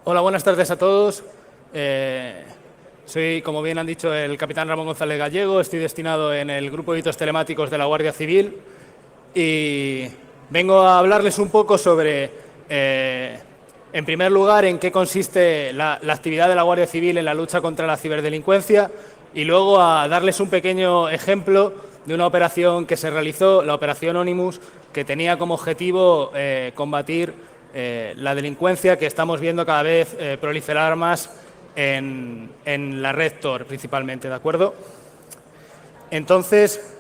Hola, buenas tardes a todos. Soy, como bien han dicho, el capitán Ramón González Gallego. Estoy destinado en el Grupo de Delitos Telemáticos de la Guardia Civil y vengo a hablarles un poco sobre, en primer lugar, en qué consiste la actividad de la Guardia Civil en la lucha contra la ciberdelincuencia y luego a darles un pequeño ejemplo de una operación que se realizó, la Operación Onimus, que tenía como objetivo combatir la delincuencia que estamos viendo cada vez proliferar más en la red Tor, principalmente, ¿de acuerdo? Entonces,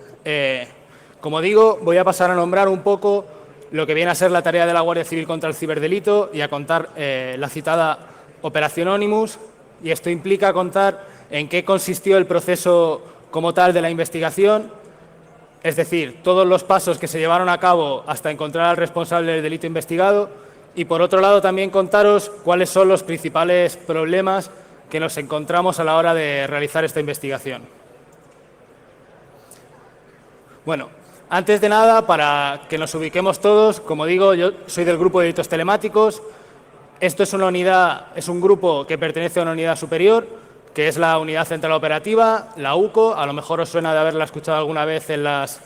como digo, voy a pasar a nombrar un poco lo que viene a ser la tarea de la Guardia Civil contra el ciberdelito y a contar la citada Operación Onimus, y esto implica contar en qué consistió el proceso como tal de la investigación, es decir, todos los pasos que se llevaron a cabo hasta encontrar al responsable del delito investigado, y por otro lado también contaros cuáles son los principales problemas que nos encontramos a la hora de realizar esta investigación. Bueno, antes de nada, para que nos ubiquemos todos, como digo, yo soy del Grupo de Delitos Telemáticos. Esto es una unidad, es un grupo que pertenece a una unidad superior, que es la Unidad Central Operativa, la UCO. A lo mejor os suena de haberla escuchado alguna vez en las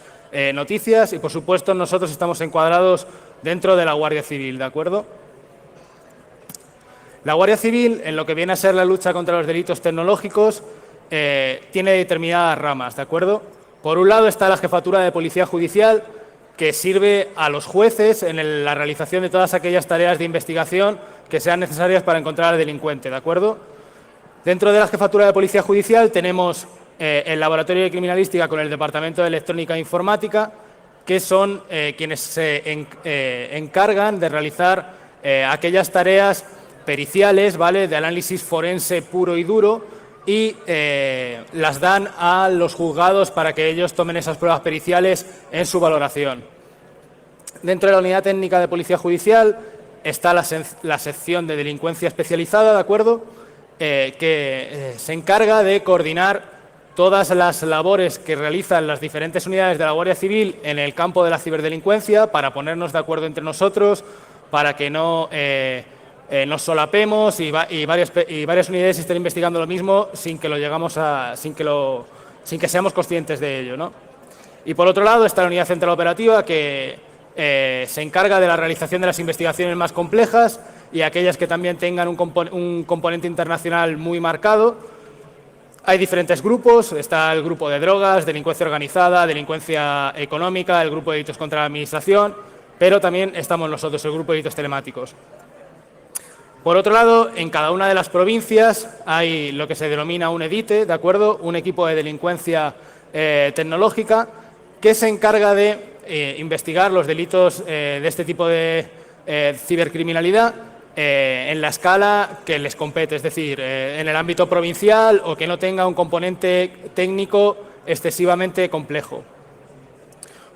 noticias, y por supuesto nosotros estamos encuadrados dentro de la Guardia Civil, ¿de acuerdo? La Guardia Civil, en lo que viene a ser la lucha contra los delitos tecnológicos, tiene determinadas ramas, ¿de acuerdo? Por un lado está la Jefatura de Policía Judicial, que sirve a los jueces en la realización de todas aquellas tareas de investigación que sean necesarias para encontrar al delincuente, ¿de acuerdo? Dentro de la Jefatura de Policía Judicial tenemos el Laboratorio de Criminalística con el Departamento de Electrónica e Informática, que son quienes se encargan de realizar aquellas tareas periciales, ¿vale?, de análisis forense puro y duro, y las dan a los juzgados para que ellos tomen esas pruebas periciales en su valoración. Dentro de la Unidad Técnica de Policía Judicial está la sección de delincuencia especializada, ¿de acuerdo?, que se encarga de coordinar todas las labores que realizan las diferentes unidades de la Guardia Civil en el campo de la ciberdelincuencia, para ponernos de acuerdo entre nosotros, para que no nos solapemos y varias unidades estén investigando lo mismo sin que seamos conscientes de ello, ¿no? Y por otro lado está la Unidad Central Operativa, que se encarga de la realización de las investigaciones más complejas y aquellas que también tengan un componente internacional muy marcado. Hay diferentes grupos: está el grupo de drogas, delincuencia organizada, delincuencia económica, el grupo de delitos contra la administración, pero también estamos nosotros, el grupo de delitos telemáticos. Por otro lado, en cada una de las provincias hay lo que se denomina un EDITE, ¿de acuerdo?, un equipo de delincuencia tecnológica, que se encarga de investigar los delitos de este tipo de cibercriminalidad en la escala que les compete, es decir, en el ámbito provincial o que no tenga un componente técnico excesivamente complejo.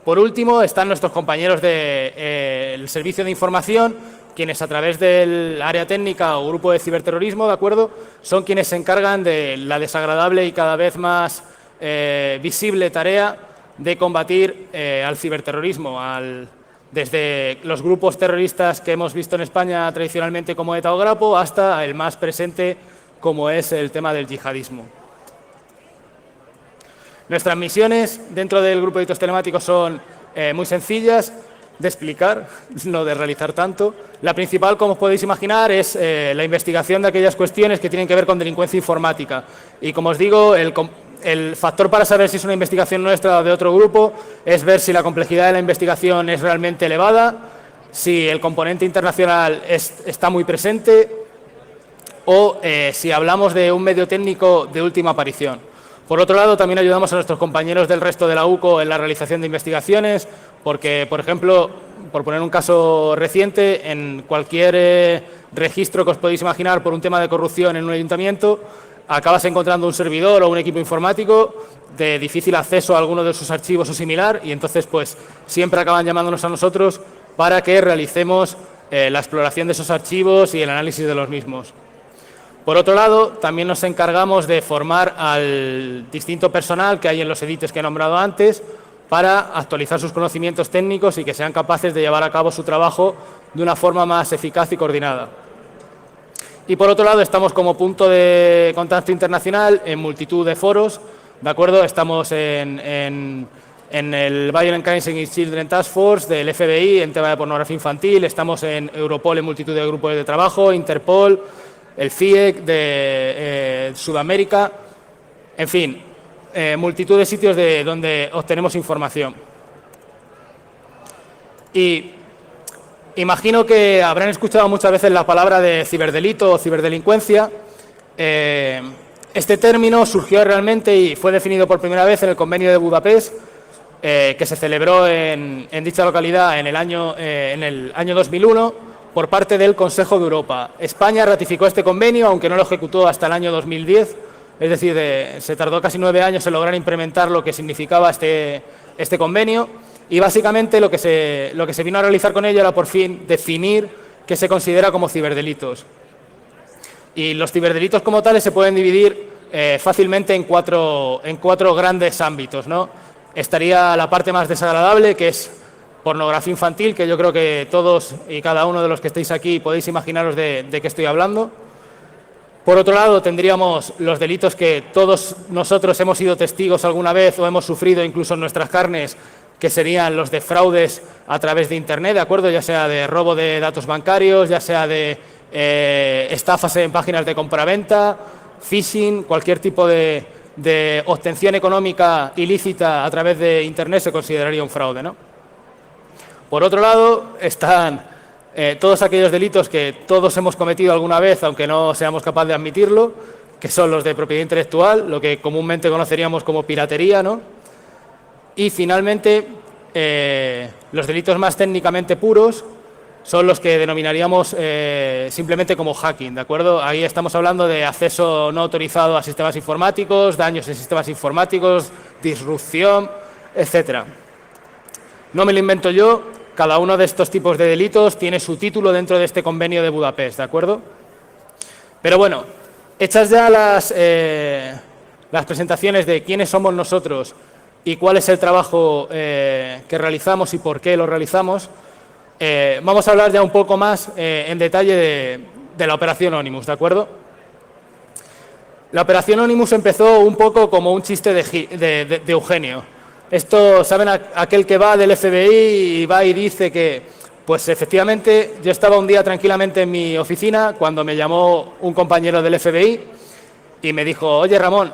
Por último, están nuestros compañeros del Servicio de Información, quienes a través del área técnica o grupo de ciberterrorismo, ¿de acuerdo?, son quienes se encargan de la desagradable y cada vez más visible tarea de combatir al ciberterrorismo, desde los grupos terroristas que hemos visto en España tradicionalmente como ETA o Grapo hasta el más presente, como es el tema del yihadismo. Nuestras misiones dentro del grupo de delitos telemáticos son muy sencillas de explicar, no de realizar tanto. La principal, como os podéis imaginar, es la investigación de aquellas cuestiones que tienen que ver con delincuencia informática. Y como os digo, el factor para saber si es una investigación nuestra o de otro grupo es ver si la complejidad de la investigación es realmente elevada, si el componente internacional está muy presente o si hablamos de un medio técnico de última aparición. Por otro lado, también ayudamos a nuestros compañeros del resto de la UCO en la realización de investigaciones, porque, por ejemplo, por poner un caso reciente, en cualquier registro que os podéis imaginar por un tema de corrupción en un ayuntamiento, acabas encontrando un servidor o un equipo informático de difícil acceso a alguno de sus archivos o similar, y entonces pues siempre acaban llamándonos a nosotros para que realicemos la exploración de esos archivos y el análisis de los mismos. Por otro lado, también nos encargamos de formar al distinto personal que hay en los EDITES que he nombrado antes, para actualizar sus conocimientos técnicos y que sean capaces de llevar a cabo su trabajo de una forma más eficaz y coordinada. Y por otro lado, estamos como punto de contacto internacional en multitud de foros, ¿de acuerdo? Estamos en el Violent Crimes Against Children Task Force del FBI en tema de pornografía infantil, estamos en Europol en multitud de grupos de trabajo, Interpol, el CIEC de Sudamérica, en fin, multitud de sitios de donde obtenemos información. Y imagino que habrán escuchado muchas veces la palabra de ciberdelito o ciberdelincuencia. Este término surgió realmente y fue definido por primera vez en el Convenio de Budapest, que se celebró en dicha localidad en el año 2001 por parte del Consejo de Europa. España ratificó este convenio, aunque no lo ejecutó hasta el año 2010, es decir, se tardó casi 9 años en lograr implementar lo que significaba este convenio. Y básicamente lo que se vino a realizar con ello era por fin definir qué se considera como ciberdelitos. Y los ciberdelitos como tales se pueden dividir fácilmente en cuatro grandes ámbitos, ¿no? Estaría la parte más desagradable, que es pornografía infantil, que yo creo que todos y cada uno de los que estéis aquí podéis imaginaros de qué estoy hablando. Por otro lado, tendríamos los delitos que todos nosotros hemos sido testigos alguna vez o hemos sufrido incluso en nuestras carnes, que serían los de fraudes a través de Internet, ¿de acuerdo? Ya sea de robo de datos bancarios, ya sea de estafas en páginas de compraventa, phishing, cualquier tipo de obtención económica ilícita a través de Internet se consideraría un fraude, ¿no? Por otro lado, están todos aquellos delitos que todos hemos cometido alguna vez, aunque no seamos capaces de admitirlo, que son los de propiedad intelectual, lo que comúnmente conoceríamos como piratería, ¿no? Y finalmente, los delitos más técnicamente puros son los que denominaríamos simplemente como hacking, ¿de acuerdo? Ahí estamos hablando de acceso no autorizado a sistemas informáticos, daños en sistemas informáticos, disrupción, etcétera. No me lo invento yo, cada uno de estos tipos de delitos tiene su título dentro de este convenio de Budapest, ¿de acuerdo? Pero bueno, hechas ya las presentaciones de quiénes somos nosotros y cuál es el trabajo que realizamos y por qué lo realizamos, vamos a hablar ya un poco más en detalle de la Operación Onimus, ¿de acuerdo? La Operación Onimus empezó un poco como un chiste de Eugenio. Esto, ¿saben? Aquel que va del FBI y va y dice que, pues efectivamente, yo estaba un día tranquilamente en mi oficina cuando me llamó un compañero del FBI y me dijo, oye Ramón,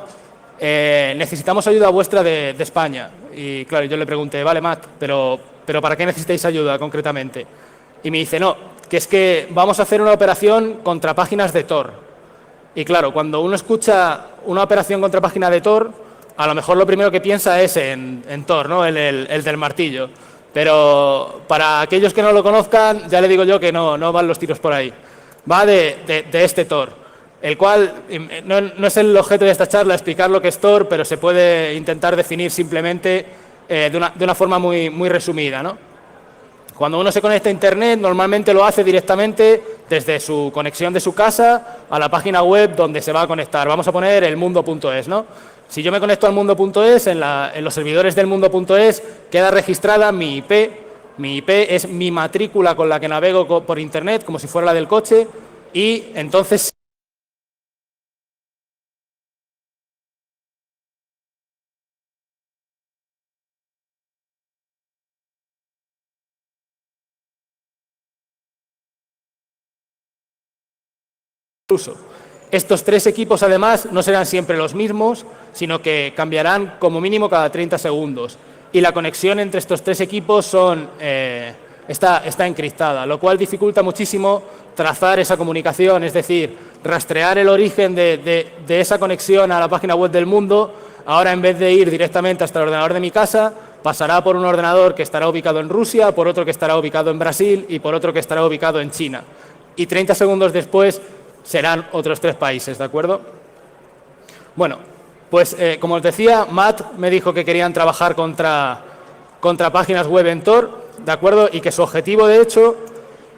necesitamos ayuda vuestra de España. Y claro, yo le pregunté, vale Matt, pero ¿para qué necesitáis ayuda concretamente? Y me dice, no, que es que vamos a hacer una operación contra páginas de Tor. Y claro, cuando uno escucha una operación contra página de Tor, a lo mejor lo primero que piensa es en Thor, ¿no? El del martillo. Pero para aquellos que no lo conozcan, ya le digo yo que no van los tiros por ahí. Va de este Thor, el cual no es el objeto de esta charla explicar lo que es Tor, pero se puede intentar definir simplemente de una forma muy resumida, ¿no? Cuando uno se conecta a Internet, normalmente lo hace directamente desde su conexión de su casa a la página web donde se va a conectar. Vamos a poner elmundo.es, ¿no? Si yo me conecto al mundo.es, en los servidores del mundo.es queda registrada mi IP. Mi IP es mi matrícula con la que navego por Internet, como si fuera la del coche, y entonces uso. Estos tres equipos, además, no serán siempre los mismos, sino que cambiarán como mínimo cada 30 segundos. Y la conexión entre estos tres equipos está encriptada, lo cual dificulta muchísimo trazar esa comunicación, es decir, rastrear el origen de esa conexión a la página web del mundo. Ahora, en vez de ir directamente hasta el ordenador de mi casa, pasará por un ordenador que estará ubicado en Rusia, por otro que estará ubicado en Brasil y por otro que estará ubicado en China. Y 30 segundos después serán otros 3 países, ¿de acuerdo? Bueno, pues como os decía, Matt me dijo que querían trabajar contra páginas web en Tor, ¿de acuerdo? Y que su objetivo, de hecho,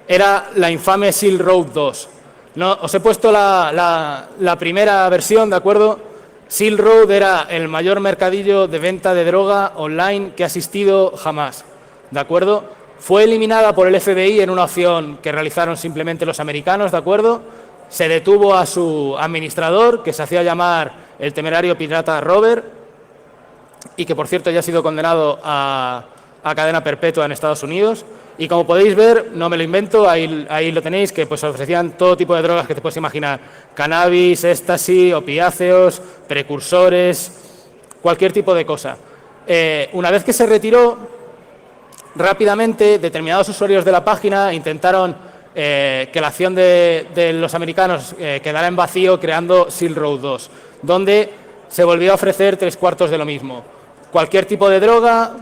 era la infame Silk Road 2. No, os he puesto la primera versión, ¿de acuerdo? Silk Road era el mayor mercadillo de venta de droga online que ha existido jamás, ¿de acuerdo? Fue eliminada por el FBI en una acción que realizaron simplemente los americanos, ¿de acuerdo? se detuvo a su administrador, que se hacía llamar el temerario pirata Robert, y que, por cierto, ya ha sido condenado a cadena perpetua en Estados Unidos. Y como podéis ver, no me lo invento, ahí lo tenéis, que pues ofrecían todo tipo de drogas que te puedes imaginar. Cannabis, éxtasis, opiáceos, precursores, cualquier tipo de cosa. Una vez que se retiró, rápidamente determinados usuarios de la página intentaron que la acción de los americanos quedara en vacío creando Silk Road 2, donde se volvió a ofrecer 3/4 de lo mismo. Cualquier tipo de droga,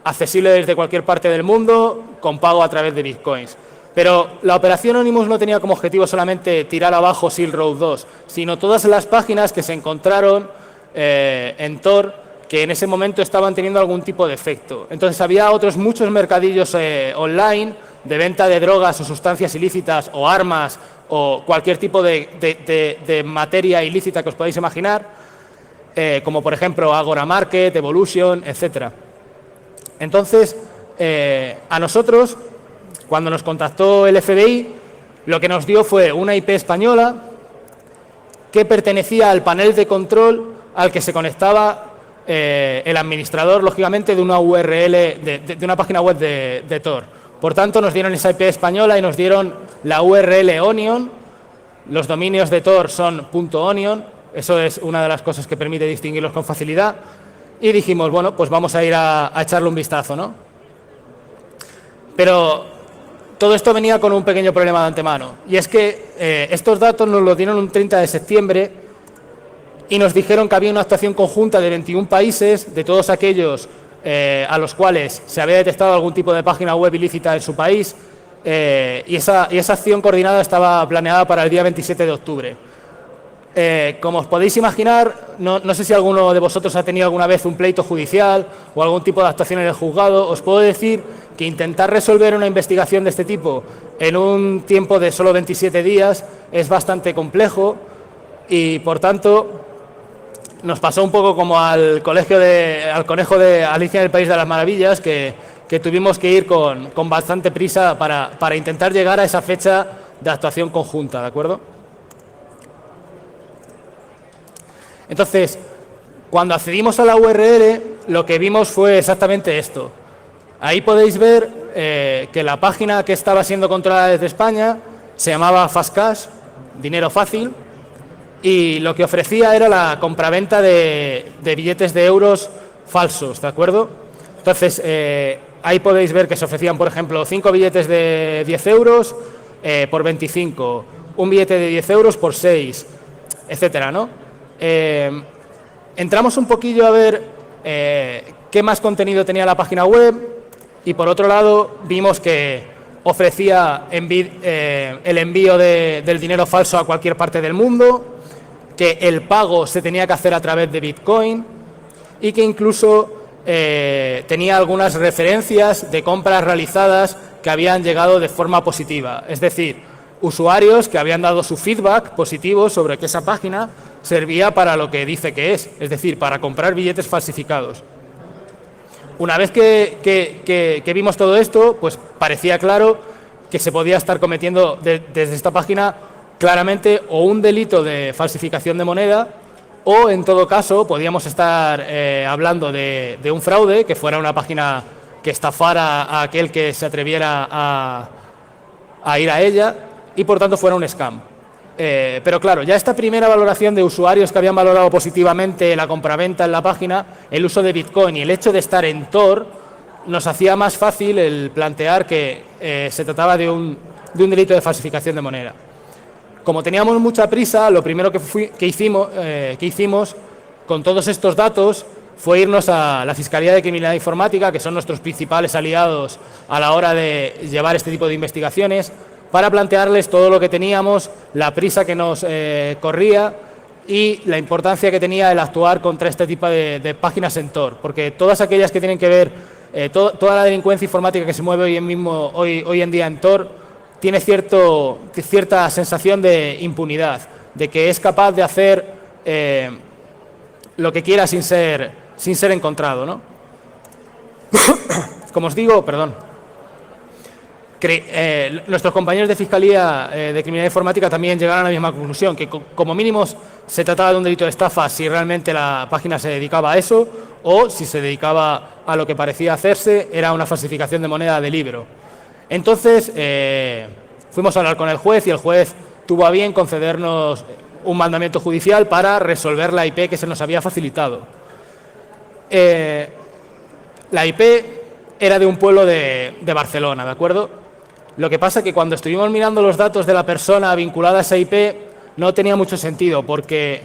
accesible desde cualquier parte del mundo, con pago a través de bitcoins. Pero la operación Onimus no tenía como objetivo solamente tirar abajo Silk Road 2, sino todas las páginas que se encontraron en Tor que en ese momento estaban teniendo algún tipo de efecto. Entonces había otros muchos mercadillos online de venta de drogas o sustancias ilícitas o armas o cualquier tipo de materia ilícita que os podáis imaginar, como por ejemplo Agora Market, Evolution, etcétera. Entonces, a nosotros, cuando nos contactó el FBI, lo que nos dio fue una IP española que pertenecía al panel de control al que se conectaba el administrador, lógicamente, de una URL, de una página web de Tor. Por tanto, nos dieron esa IP española y nos dieron la URL Onion. Los dominios de Tor son .onion, eso es una de las cosas que permite distinguirlos con facilidad. Y dijimos, bueno, pues vamos a ir a echarle un vistazo, ¿no? Pero todo esto venía con un pequeño problema de antemano. Y es que estos datos nos los dieron un 30 de septiembre y nos dijeron que había una actuación conjunta de 21 países, de todos aquellos a los cuales se había detectado algún tipo de página web ilícita en su país, y esa acción coordinada estaba planeada para el día 27 de octubre. Como os podéis imaginar, no sé si alguno de vosotros ha tenido alguna vez un pleito judicial o algún tipo de actuación en el juzgado. Os puedo decir que intentar resolver una investigación de este tipo en un tiempo de solo 27 días es bastante complejo y, por tanto, nos pasó un poco como al conejo de Alicia en el País de las Maravillas, que tuvimos que ir con bastante prisa para intentar llegar a esa fecha de actuación conjunta, ¿de acuerdo? Entonces, cuando accedimos a la URL, lo que vimos fue exactamente esto. Ahí podéis ver que la página que estaba siendo controlada desde España se llamaba Fast Cash, dinero fácil, y lo que ofrecía era la compraventa de billetes de euros falsos, ¿de acuerdo? Entonces, ahí podéis ver que se ofrecían, por ejemplo, 5 billetes de 10 euros por 25, un billete de 10 euros por 6, etcétera, ¿no? Entramos un poquillo a ver qué más contenido tenía la página web y, por otro lado, vimos que ofrecía el envío del dinero falso a cualquier parte del mundo, que el pago se tenía que hacer a través de Bitcoin y que incluso tenía algunas referencias de compras realizadas que habían llegado de forma positiva. Es decir, usuarios que habían dado su feedback positivo sobre que esa página servía para lo que dice que es decir, para comprar billetes falsificados. Una vez que vimos todo esto, pues parecía claro que se podía estar cometiendo desde esta página claramente o un delito de falsificación de moneda o, en todo caso, podíamos estar hablando de un fraude, que fuera una página que estafara a aquel que se atreviera a ir a ella y, por tanto, fuera un scam. Pero claro, ya esta primera valoración de usuarios que habían valorado positivamente la compraventa en la página, el uso de Bitcoin y el hecho de estar en Tor, nos hacía más fácil el plantear que se trataba de un delito de falsificación de moneda. Como teníamos mucha prisa, lo primero que hicimos con todos estos datos fue irnos a la Fiscalía de Criminalidad Informática, que son nuestros principales aliados a la hora de llevar este tipo de investigaciones, para plantearles todo lo que teníamos, la prisa que nos corría y la importancia que tenía el actuar contra este tipo de páginas en Tor, porque todas aquellas que tienen que ver, toda la delincuencia informática que se mueve hoy en día en Tor, tiene cierta sensación de impunidad, de que es capaz de hacer lo que quiera sin ser encontrado, ¿no? Como os digo, perdón. nuestros compañeros de Fiscalía de Criminalidad Informática también llegaron a la misma conclusión, que como mínimo se trataba de un delito de estafa si realmente la página se dedicaba a eso, o si se dedicaba a lo que parecía hacerse, era una falsificación de moneda de libro. Entonces, fuimos a hablar con el juez y el juez tuvo a bien concedernos un mandamiento judicial para resolver la IP que se nos había facilitado. La IP era de un pueblo de Barcelona, ¿de acuerdo? Lo que pasa es que cuando estuvimos mirando los datos de la persona vinculada a esa IP, no tenía mucho sentido, porque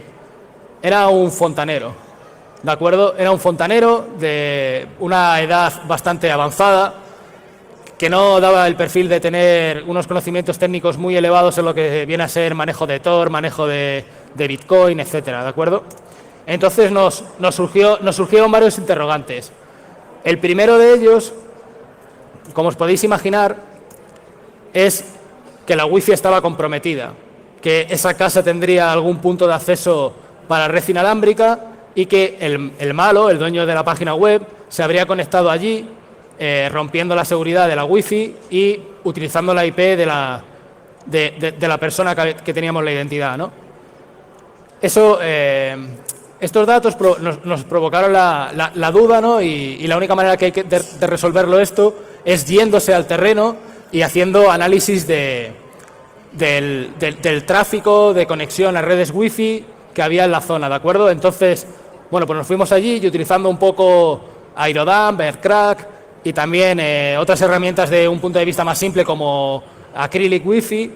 era un fontanero, ¿de acuerdo? Era un fontanero de una edad bastante avanzada, que no daba el perfil de tener unos conocimientos técnicos muy elevados en lo que viene a ser manejo de Tor, manejo de Bitcoin, etcétera, ¿de acuerdo? Entonces nos surgieron varios interrogantes. El primero de ellos, como os podéis imaginar, es que la wifi estaba comprometida, que esa casa tendría algún punto de acceso para red inalámbrica y que el malo, el dueño de la página web, se habría conectado allí, rompiendo la seguridad de la wifi y utilizando la IP de la persona que teníamos la identidad, ¿no? Estos datos nos provocaron la duda, ¿no? Y la única manera que hay de resolverlo esto es yéndose al terreno y haciendo análisis del tráfico de conexión a redes wifi que había en la zona, ¿de acuerdo? Entonces, bueno, pues nos fuimos allí y utilizando un poco Aerodump, Aircrack y también otras herramientas de un punto de vista más simple como Acrylic Wi-Fi,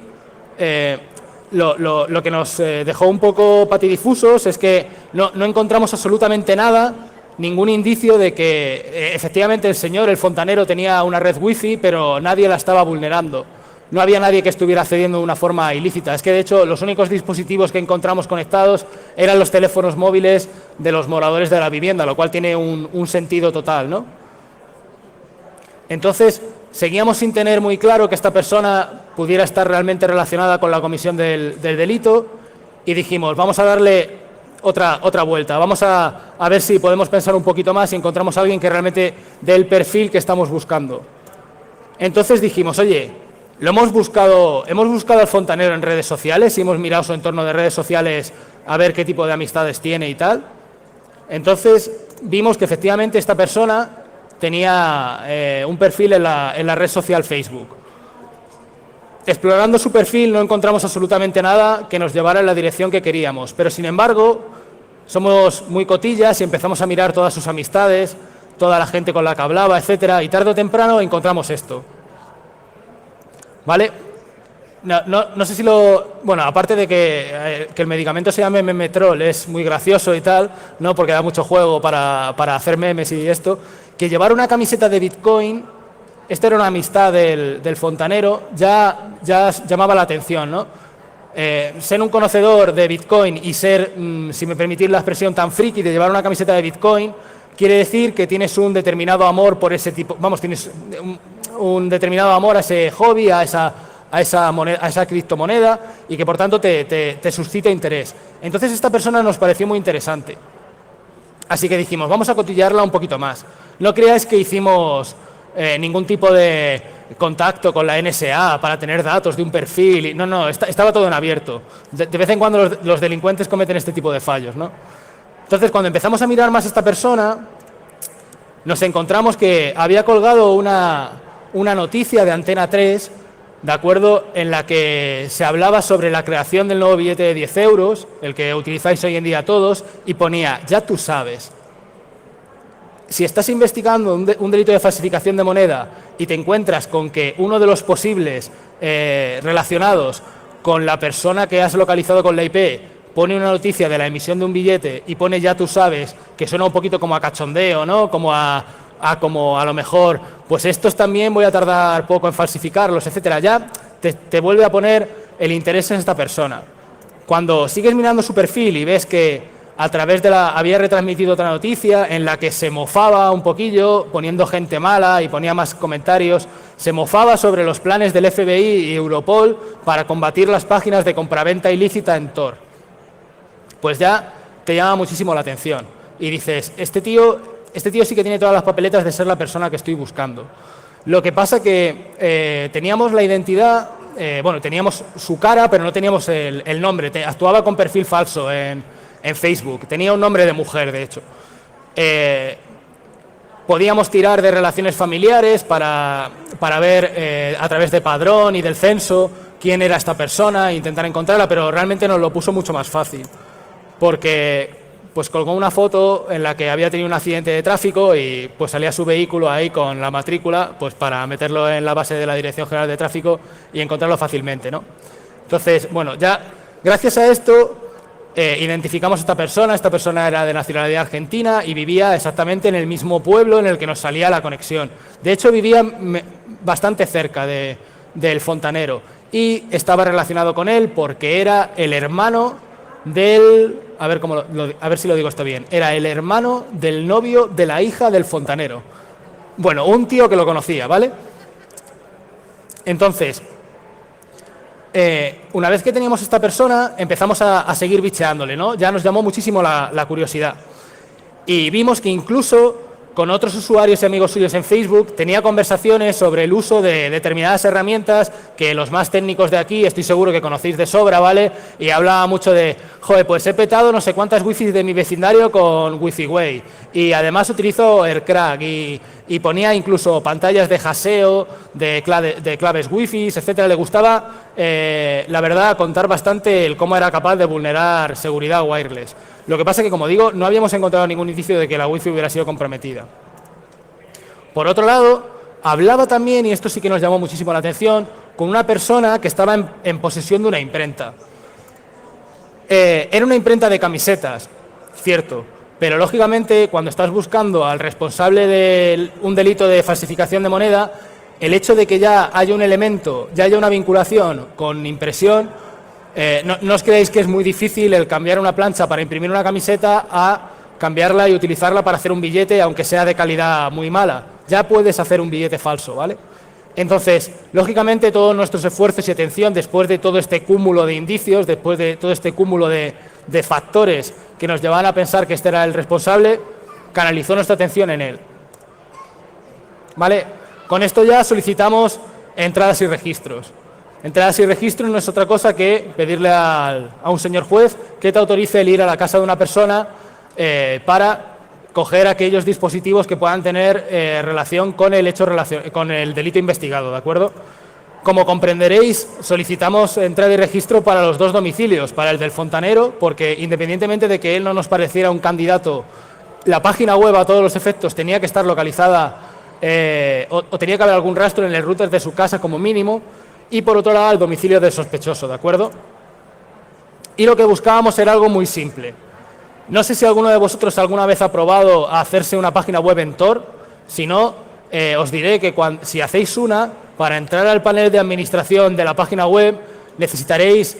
lo que nos dejó un poco patidifusos es que no encontramos absolutamente nada, ningún indicio de que efectivamente el señor, el fontanero, tenía una red wifi, pero nadie la estaba vulnerando. No había nadie que estuviera accediendo de una forma ilícita. Es que, de hecho, los únicos dispositivos que encontramos conectados eran los teléfonos móviles de los moradores de la vivienda, lo cual tiene un sentido total, ¿no? Entonces, seguíamos sin tener muy claro que esta persona pudiera estar realmente relacionada con la comisión del delito y dijimos, vamos a darle otra vuelta. Vamos a ver si podemos pensar un poquito más y encontramos a alguien que realmente dé el perfil que estamos buscando. Entonces dijimos, oye, hemos buscado al fontanero en redes sociales y hemos mirado su entorno de redes sociales a ver qué tipo de amistades tiene y tal. Entonces vimos que efectivamente esta persona tenía un perfil en la red social Facebook. Explorando su perfil no encontramos absolutamente nada que nos llevara en la dirección que queríamos, pero sin embargo somos muy cotillas y empezamos a mirar todas sus amistades, toda la gente con la que hablaba, etcétera, y tarde o temprano encontramos esto. ¿Vale? No sé si bueno, aparte de que el medicamento se llame Memetrol, es muy gracioso y tal, ¿no? Porque da mucho juego para hacer memes y esto, que llevar una camiseta de Bitcoin, esta era una amistad del fontanero, ya llamaba la atención, ¿no? Ser un conocedor de Bitcoin y ser, si me permitís la expresión, tan friki de llevar una camiseta de Bitcoin, quiere decir que tienes un determinado amor por ese tipo, vamos, tienes un determinado amor a ese hobby, a esa criptomoneda y que por tanto te suscita interés. Entonces esta persona nos pareció muy interesante. Así que dijimos, vamos a cotillarla un poquito más. No creáis que hicimos ningún tipo de contacto con la NSA para tener datos de un perfil. No, estaba todo en abierto. De vez en cuando los delincuentes cometen este tipo de fallos, ¿no? Entonces, cuando empezamos a mirar más a esta persona, nos encontramos que había colgado una noticia de Antena 3, ¿de acuerdo?, en la que se hablaba sobre la creación del nuevo billete de 10 euros, el que utilizáis hoy en día todos, y ponía, ya tú sabes. Si estás investigando un delito de falsificación de moneda y te encuentras con que uno de los posibles relacionados con la persona que has localizado con la IP pone una noticia de la emisión de un billete y pone ya tú sabes, que suena un poquito como a cachondeo, ¿no? Como a lo mejor, pues estos también voy a tardar poco en falsificarlos, etcétera. Ya te vuelve a poner el interés en esta persona. Cuando sigues mirando su perfil y ves que a través había retransmitido otra noticia en la que se mofaba un poquillo, poniendo gente mala y ponía más comentarios, se mofaba sobre los planes del FBI y Europol para combatir las páginas de compraventa ilícita en Tor. Pues ya te llama muchísimo la atención y dices, este tío sí que tiene todas las papeletas de ser la persona que estoy buscando. Lo que pasa que teníamos la identidad, bueno, teníamos su cara, pero no teníamos el nombre. Actuaba con perfil falso en Facebook. Tenía un nombre de mujer, de hecho. Podíamos tirar de relaciones familiares para ver a través de padrón y del censo quién era esta persona e intentar encontrarla, pero realmente nos lo puso mucho más fácil, porque pues colgó una foto en la que había tenido un accidente de tráfico y pues salía su vehículo ahí con la matrícula, pues para meterlo en la base de la Dirección General de Tráfico y encontrarlo fácilmente, ¿no? Entonces, bueno, ya gracias a esto identificamos a esta persona era de nacionalidad argentina y vivía exactamente en el mismo pueblo en el que nos salía la conexión. De hecho, vivía bastante cerca del fontanero y estaba relacionado con él porque era el hermano del... A ver si lo digo esto bien. Era el hermano del novio de la hija del fontanero. Bueno, un tío que lo conocía, ¿vale? Entonces, una vez que teníamos esta persona, empezamos a seguir bicheándole, ¿no? Ya nos llamó muchísimo la curiosidad. Y vimos que incluso con otros usuarios y amigos suyos en Facebook tenía conversaciones sobre el uso de determinadas herramientas que los más técnicos de aquí estoy seguro que conocéis de sobra, ¿vale? Y hablaba mucho de, joder, pues he petado no sé cuántas wifi de mi vecindario con WiFiWay y además utilizo AirCrack y ponía incluso pantallas de haseo, de claves wifi, etcétera. Le gustaba, la verdad, contar bastante el cómo era capaz de vulnerar seguridad wireless. Lo que pasa es que, como digo, no habíamos encontrado ningún indicio de que la wifi hubiera sido comprometida. Por otro lado, hablaba también, y esto sí que nos llamó muchísimo la atención, con una persona que estaba en posesión de una imprenta. Era una imprenta de camisetas, cierto, pero lógicamente cuando estás buscando al responsable de un delito de falsificación de moneda, el hecho de que ya haya un elemento, ya haya una vinculación con impresión, no os creáis que es muy difícil el cambiar una plancha para imprimir una camiseta a cambiarla y utilizarla para hacer un billete, aunque sea de calidad muy mala. Ya puedes hacer un billete falso, ¿vale? Entonces, lógicamente, todos nuestros esfuerzos y atención, después de todo este cúmulo de indicios, después de todo este cúmulo de factores que nos llevaban a pensar que este era el responsable, canalizó nuestra atención en él. ¿Vale? Con esto ya solicitamos entradas y registros. Entradas y registros no es otra cosa que pedirle a un señor juez que te autorice el ir a la casa de una persona para coger aquellos dispositivos que puedan tener relación con el con el delito investigado, ¿de acuerdo? Como comprenderéis, solicitamos entrada y registro para los dos domicilios, para el del fontanero, porque independientemente de que él no nos pareciera un candidato, la página web a todos los efectos tenía que estar localizada o tenía que haber algún rastro en el router de su casa como mínimo, y por otro lado al domicilio del sospechoso, ¿de acuerdo? Y lo que buscábamos era algo muy simple. No sé si alguno de vosotros alguna vez ha probado a hacerse una página web en Tor. Si no, os diré que si hacéis una, para entrar al panel de administración de la página web necesitaréis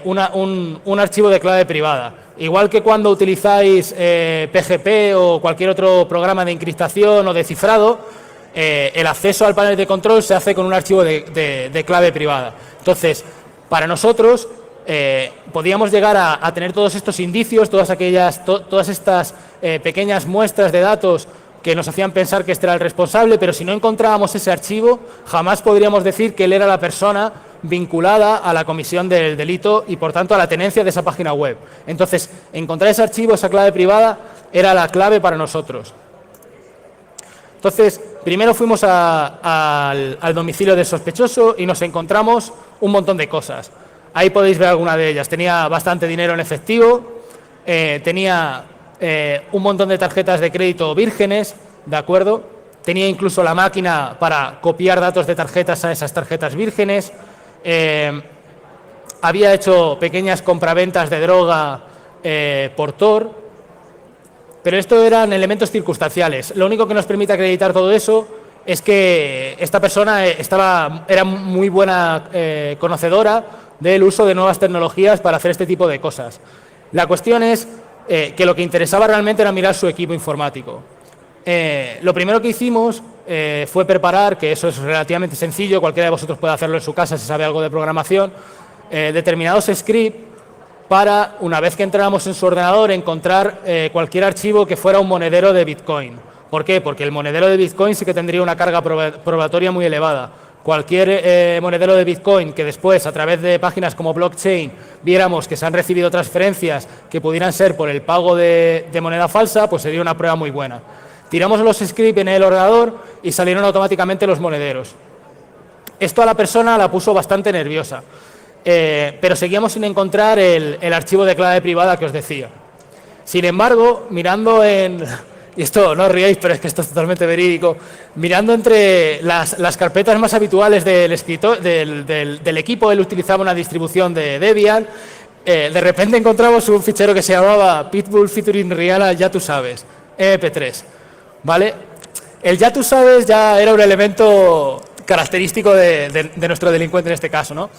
un archivo de clave privada. Igual que cuando utilizáis PGP o cualquier otro programa de encriptación o de cifrado, el acceso al panel de control se hace con un archivo de clave privada. Entonces, para nosotros podíamos llegar a tener todos estos indicios, todas estas pequeñas muestras de datos que nos hacían pensar que este era el responsable, pero si no encontrábamos ese archivo, jamás podríamos decir que él era la persona vinculada a la comisión del delito y, por tanto, a la tenencia de esa página web. Entonces, encontrar ese archivo, esa clave privada, era la clave para nosotros. Entonces, primero fuimos al domicilio del sospechoso y nos encontramos un montón de cosas. Ahí podéis ver alguna de ellas. Tenía bastante dinero en efectivo, tenía un montón de tarjetas de crédito vírgenes, ¿de acuerdo? Tenía incluso la máquina para copiar datos de tarjetas a esas tarjetas vírgenes. Había hecho pequeñas compraventas de droga por Tor. Pero esto eran elementos circunstanciales. Lo único que nos permite acreditar todo eso es que esta persona era muy buena conocedora del uso de nuevas tecnologías para hacer este tipo de cosas. La cuestión es que lo que interesaba realmente era mirar su equipo informático. Lo primero que hicimos fue preparar, que eso es relativamente sencillo, cualquiera de vosotros puede hacerlo en su casa si sabe algo de programación, determinados scripts para, una vez que entráramos en su ordenador, encontrar cualquier archivo que fuera un monedero de Bitcoin ¿Por qué? Porque el monedero de Bitcoin sí que tendría una carga probatoria muy elevada. Cualquier monedero de Bitcoin que después, a través de páginas como blockchain, viéramos que se han recibido transferencias que pudieran ser por el pago de moneda falsa, pues sería una prueba muy buena. Tiramos los scripts en el ordenador y salieron automáticamente los monederos. Esto a la persona la puso bastante nerviosa, pero seguíamos sin encontrar el archivo de clave privada que os decía. Sin embargo, mirando en... Y esto, no os riáis, pero es que esto es totalmente verídico. Mirando entre las carpetas más habituales del equipo, él utilizaba una distribución de Debian. De repente encontramos un fichero que se llamaba Pitbull featuring Rihanna, ya tú sabes, MP3. ¿Vale? El ya tú sabes ya era un elemento característico de nuestro delincuente en este caso, ¿no?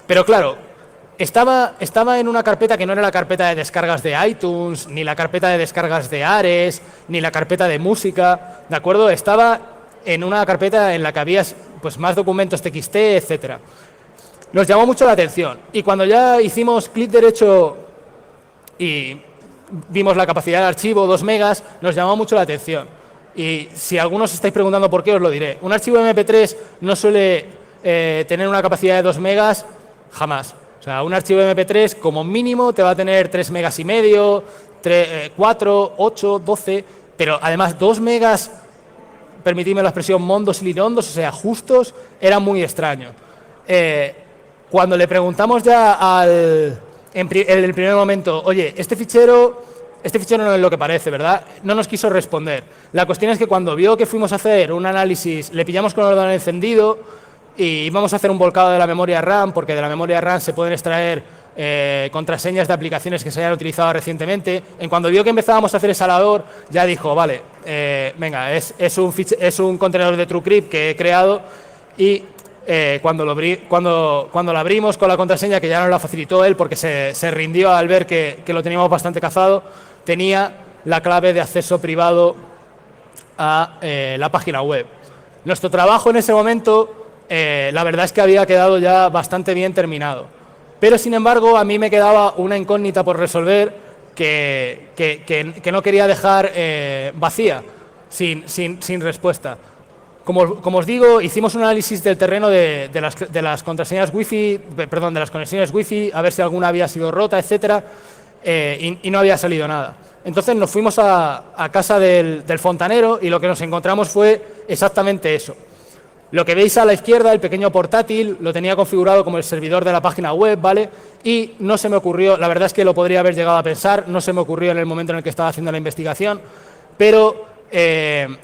Pero claro, estaba en una carpeta que no era la carpeta de descargas de iTunes, ni la carpeta de descargas de Ares, ni la carpeta de música, ¿de acuerdo? Estaba en una carpeta en la que había pues, más documentos TXT, etcétera. Nos llamó mucho la atención y cuando ya hicimos clic derecho y vimos la capacidad del archivo, 2 megas, nos llamó mucho la atención. Y si algunos estáis preguntando por qué, os lo diré. Un archivo MP3 no suele tener una capacidad de 2 megas jamás. O sea, un archivo MP3 como mínimo te va a tener 3 megas y medio, 4, 8, 12, pero además 2 megas, permitidme la expresión, mondos y lirondos, o sea, justos, era muy extraño. Cuando le preguntamos ya en el primer momento, oye, este fichero no es lo que parece, ¿verdad? No nos quiso responder. La cuestión es que cuando vio que fuimos a hacer un análisis, le pillamos con el ordenador encendido y íbamos a hacer un volcado de la memoria RAM, porque de la memoria RAM se pueden extraer contraseñas de aplicaciones que se hayan utilizado recientemente. En cuando vio que empezábamos a hacer ese salador, ya dijo, vale, venga, es un contenedor de TrueCrypt que he creado y cuando lo abrimos con la contraseña, que ya nos la facilitó él porque se rindió al ver que lo teníamos bastante cazado, tenía la clave de acceso privado a la página web. Nuestro trabajo en ese momento, la verdad es que había quedado ya bastante bien terminado. Pero, sin embargo, a mí me quedaba una incógnita por resolver que no quería dejar vacía, sin respuesta. Como os digo, hicimos un análisis del terreno de las contraseñas Wi-Fi, perdón, de las conexiones Wi-Fi, a ver si alguna había sido rota, etcétera, y no había salido nada. Entonces nos fuimos a casa del fontanero y lo que nos encontramos fue exactamente eso. Lo que veis a la izquierda, el pequeño portátil, lo tenía configurado como el servidor de la página web, ¿vale? Y no se me ocurrió, la verdad es que lo podría haber llegado a pensar, no se me ocurrió en el momento en el que estaba haciendo la investigación, pero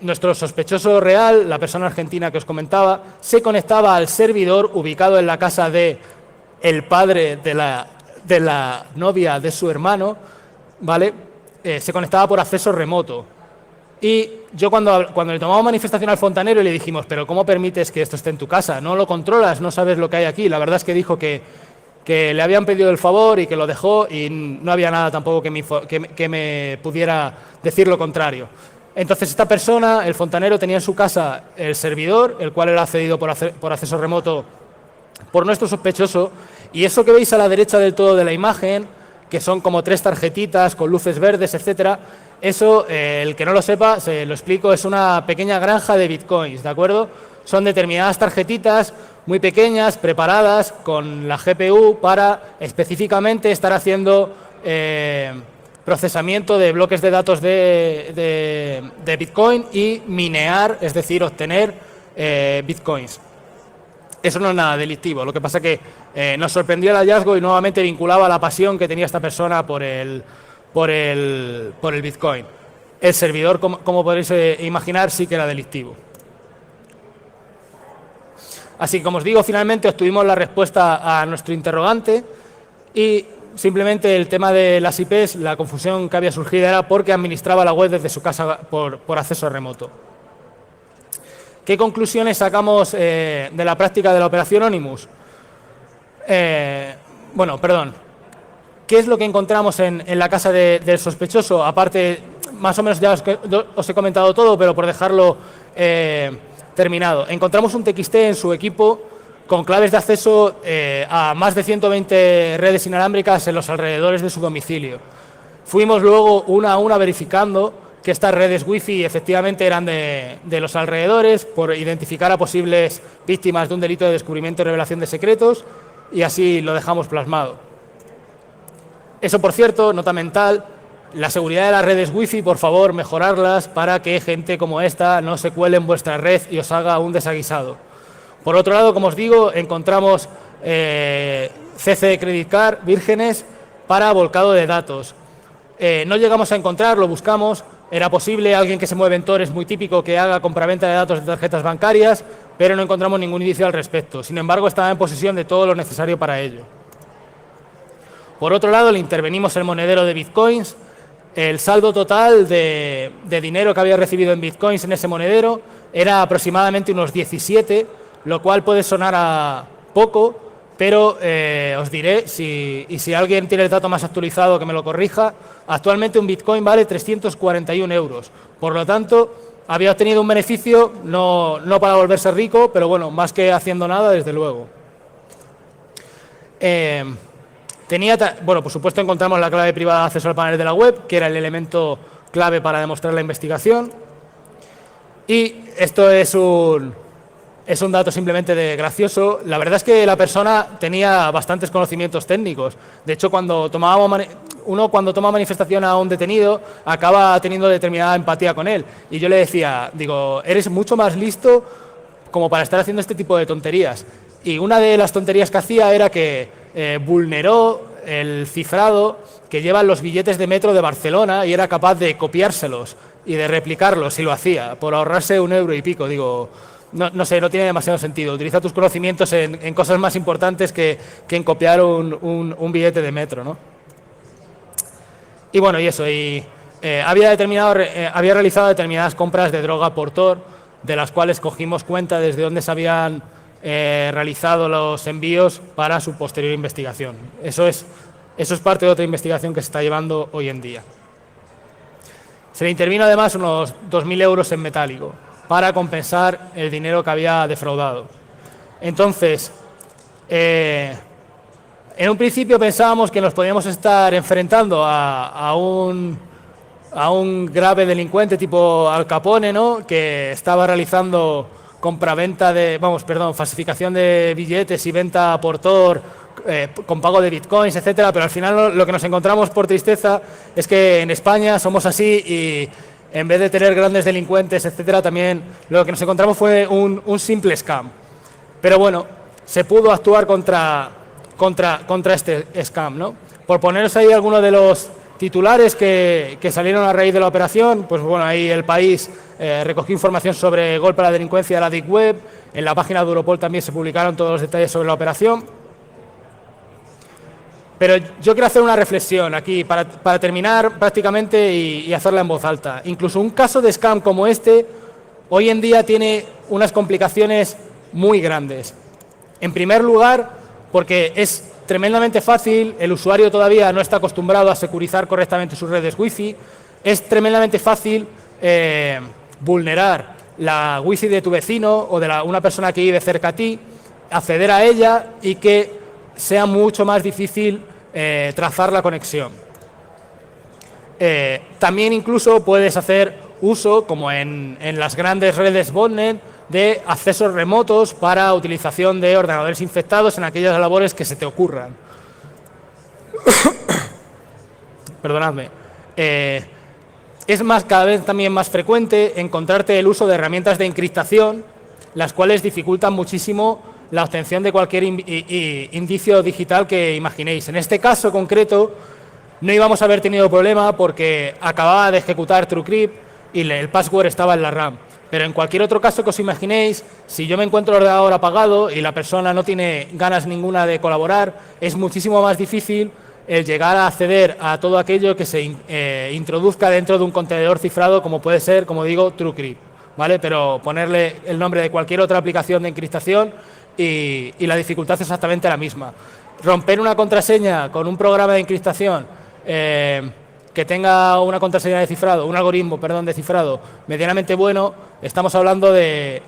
nuestro sospechoso real, la persona argentina que os comentaba, se conectaba al servidor ubicado en la casa de el padre de la novia de su hermano, ¿vale? Se conectaba por acceso remoto. Y yo cuando le tomamos manifestación al fontanero y le dijimos, pero ¿cómo permites que esto esté en tu casa? ¿No lo controlas? ¿No sabes lo que hay aquí? La verdad es que dijo que le habían pedido el favor y que lo dejó y no había nada tampoco que me pudiera decir lo contrario. Entonces esta persona, el fontanero, tenía en su casa el servidor, el cual era accedido por acceso remoto por nuestro sospechoso, y eso que veis a la derecha del todo de la imagen, que son como 3 tarjetitas con luces verdes, etcétera, eso, el que no lo sepa, se lo explico, es una pequeña granja de bitcoins, ¿de acuerdo? Son determinadas tarjetitas muy pequeñas, preparadas con la GPU para específicamente estar haciendo procesamiento de bloques de datos de Bitcoin y minear, es decir, obtener Bitcoins. Eso no es nada delictivo, lo que pasa que nos sorprendió el hallazgo y nuevamente vinculaba la pasión que tenía esta persona por el Bitcoin. El servidor, como podéis imaginar, sí que era delictivo. Así que, como os digo, finalmente obtuvimos la respuesta a nuestro interrogante y simplemente el tema de las IPs, la confusión que había surgido era porque administraba la web desde su casa por acceso remoto. ¿Qué conclusiones sacamos de la práctica de la operación Onimus? ¿Qué es lo que encontramos en la casa del sospechoso? Aparte, más o menos ya os he comentado todo, pero por dejarlo terminado. Encontramos un TXT en su equipo con claves de acceso a más de 120 redes inalámbricas en los alrededores de su domicilio. Fuimos luego una a una verificando que estas redes wifi efectivamente eran de los alrededores por identificar a posibles víctimas de un delito de descubrimiento y revelación de secretos, y así lo dejamos plasmado. Eso, por cierto, nota mental, la seguridad de las redes wifi, por favor, mejorarlas para que gente como esta no se cuele en vuestra red y os haga un desaguisado. Por otro lado, como os digo, encontramos CC Credit Card vírgenes para volcado de datos. No llegamos a encontrar, lo buscamos, era posible alguien que se mueve en Tor, es muy típico que haga compraventa de datos de tarjetas bancarias, pero no encontramos ningún indicio al respecto. Sin embargo, estaba en posesión de todo lo necesario para ello. Por otro lado, le intervenimos el monedero de bitcoins. El saldo total de dinero que había recibido en bitcoins en ese monedero era aproximadamente unos 17, lo cual puede sonar a poco, pero os diré, si alguien tiene el dato más actualizado que me lo corrija, actualmente un bitcoin vale 341 euros. Por lo tanto, había obtenido un beneficio, no para volverse rico, pero bueno, más que haciendo nada, desde luego. Bueno, por supuesto encontramos la clave privada de acceso al panel de la web, que era el elemento clave para demostrar la investigación. Y esto es un dato simplemente gracioso. La verdad es que la persona tenía bastantes conocimientos técnicos. De hecho, cuando toma manifestación a un detenido, acaba teniendo determinada empatía con él. Y yo le decía, digo, eres mucho más listo como para estar haciendo este tipo de tonterías. Y una de las tonterías que hacía era que vulneró el cifrado que llevan los billetes de metro de Barcelona y era capaz de copiárselos y de replicarlos si lo hacía, por ahorrarse 1 euro y pico. Digo, no sé, no tiene demasiado sentido. Utiliza tus conocimientos en cosas más importantes que en copiar un billete de metro, ¿no? Y bueno, y eso. Había realizado determinadas compras de droga por Tor, de las cuales cogimos cuenta desde dónde se habían realizado los envíos para su posterior investigación. Eso es parte de otra investigación que se está llevando hoy en día. Se le intervino además unos 2.000 euros en metálico para compensar el dinero que había defraudado. Entonces, en un principio pensábamos que nos podíamos estar enfrentando a un grave delincuente tipo Al Capone, ¿no?, que estaba realizando falsificación de billetes y venta por Tor con pago de bitcoins, etcétera, pero al final lo que nos encontramos, por tristeza, es que en España somos así y en vez de tener grandes delincuentes, etcétera, también lo que nos encontramos fue un simple scam. Pero bueno, se pudo actuar contra este scam, ¿no? Por poneros ahí algunos de los titulares que salieron a raíz de la operación, pues bueno, ahí El País recogió información sobre golpe a la delincuencia de la Deep Web. En la página de Europol también se publicaron todos los detalles sobre la operación. Pero yo quiero hacer una reflexión aquí para terminar prácticamente y hacerla en voz alta. Incluso un caso de scam como este hoy en día tiene unas complicaciones muy grandes. En primer lugar, porque es tremendamente fácil, el usuario todavía no está acostumbrado a securizar correctamente sus redes wifi, es tremendamente fácil vulnerar la wifi de tu vecino o de una persona que vive cerca a ti, acceder a ella y que sea mucho más difícil trazar la conexión. También incluso puedes hacer uso, como en las grandes redes botnet, de accesos remotos para utilización de ordenadores infectados en aquellas labores que se te ocurran. Perdonadme. Es cada vez también más frecuente encontrarte el uso de herramientas de encriptación, las cuales dificultan muchísimo la obtención de cualquier indicio digital que imaginéis. En este caso concreto no íbamos a haber tenido problema porque acababa de ejecutar TrueCrypt y el password estaba en la RAM. Pero en cualquier otro caso que os imaginéis, si yo me encuentro el ordenador apagado y la persona no tiene ganas ninguna de colaborar, es muchísimo más difícil el llegar a acceder a todo aquello que se introduzca dentro de un contenedor cifrado, como puede ser, como digo, TrueCrypt, ¿vale? Pero ponerle el nombre de cualquier otra aplicación de encriptación y la dificultad es exactamente la misma. Romper una contraseña con un programa de encriptación que tenga una contraseña de cifrado, un algoritmo, perdón, de cifrado medianamente bueno, estamos hablando de,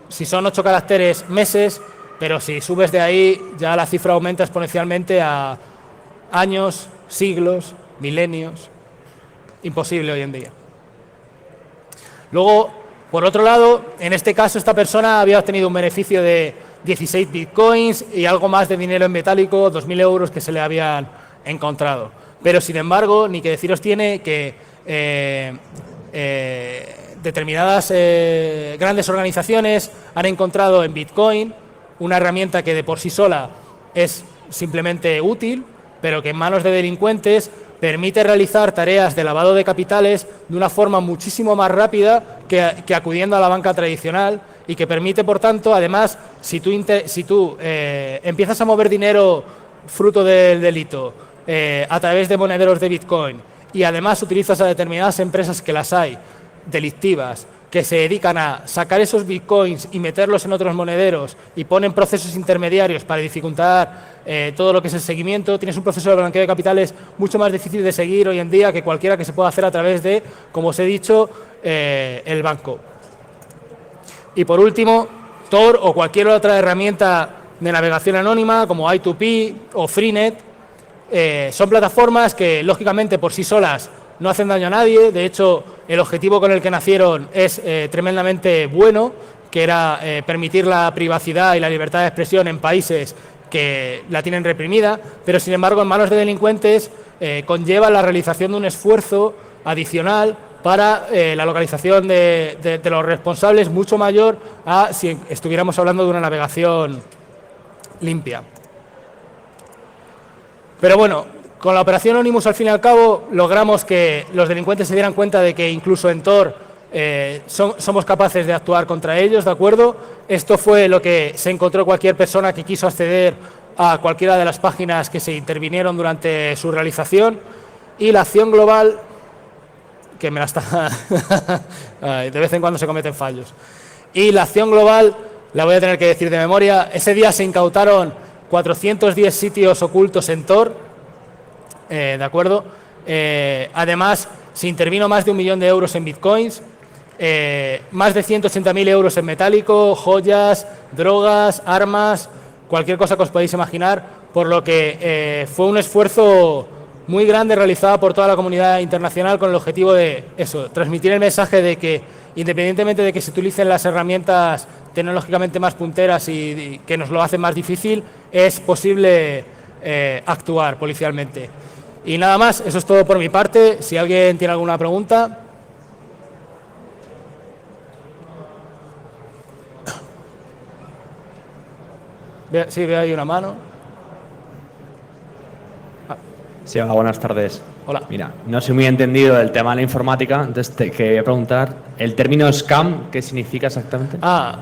si son 8 caracteres, meses, pero si subes de ahí ya la cifra aumenta exponencialmente a años, siglos, milenios. Imposible hoy en día. Luego, por otro lado, en este caso, esta persona había obtenido un beneficio de 16 bitcoins y algo más de dinero en metálico, 2.000 euros que se le habían encontrado. Pero, sin embargo, ni que deciros tiene que determinadas grandes organizaciones han encontrado en Bitcoin una herramienta que de por sí sola es simplemente útil, pero que en manos de delincuentes permite realizar tareas de lavado de capitales de una forma muchísimo más rápida que acudiendo a la banca tradicional, y que permite, por tanto, además, si tú empiezas a mover dinero fruto del delito a través de monederos de Bitcoin, y además utilizas a determinadas empresas, que las hay, delictivas, que se dedican a sacar esos bitcoins y meterlos en otros monederos y ponen procesos intermediarios para dificultar todo lo que es el seguimiento, tienes un proceso de blanqueo de capitales mucho más difícil de seguir hoy en día que cualquiera que se pueda hacer a través de, como os he dicho, el banco. Y por último, Tor o cualquier otra herramienta de navegación anónima como I2P o Freenet son plataformas que, lógicamente, por sí solas no hacen daño a nadie. De hecho, el objetivo con el que nacieron es tremendamente bueno, que era permitir la privacidad y la libertad de expresión en países que la tienen reprimida, pero sin embargo en manos de delincuentes conlleva la realización de un esfuerzo adicional para la localización de los responsables mucho mayor a si estuviéramos hablando de una navegación limpia. Pero bueno, con la operación Onimus, al fin y al cabo, logramos que los delincuentes se dieran cuenta de que incluso en Tor somos capaces de actuar contra ellos, ¿de acuerdo? Esto fue lo que se encontró cualquier persona que quiso acceder a cualquiera de las páginas que se intervinieron durante su realización. Y la acción global, que me la está... de vez en cuando se cometen fallos. Y la acción global, la voy a tener que decir de memoria, ese día se incautaron 410 sitios ocultos en Tor, ¿de acuerdo? Además, se intervino más de 1 millón de euros en bitcoins, más de 180.000 euros en metálico, joyas, drogas, armas, cualquier cosa que os podáis imaginar, por lo que fue un esfuerzo muy grande realizado por toda la comunidad internacional con el objetivo de eso, transmitir el mensaje de que, independientemente de que se utilicen las herramientas tecnológicamente más punteras y que nos lo hacen más difícil, es posible actuar policialmente. Y nada más, eso es todo por mi parte. Si alguien tiene alguna pregunta. Sí, veo ahí una mano. Sí, hola, buenas tardes. Hola. Mira, no soy muy entendido del tema de la informática, entonces te quería preguntar, ¿el término scam qué significa exactamente?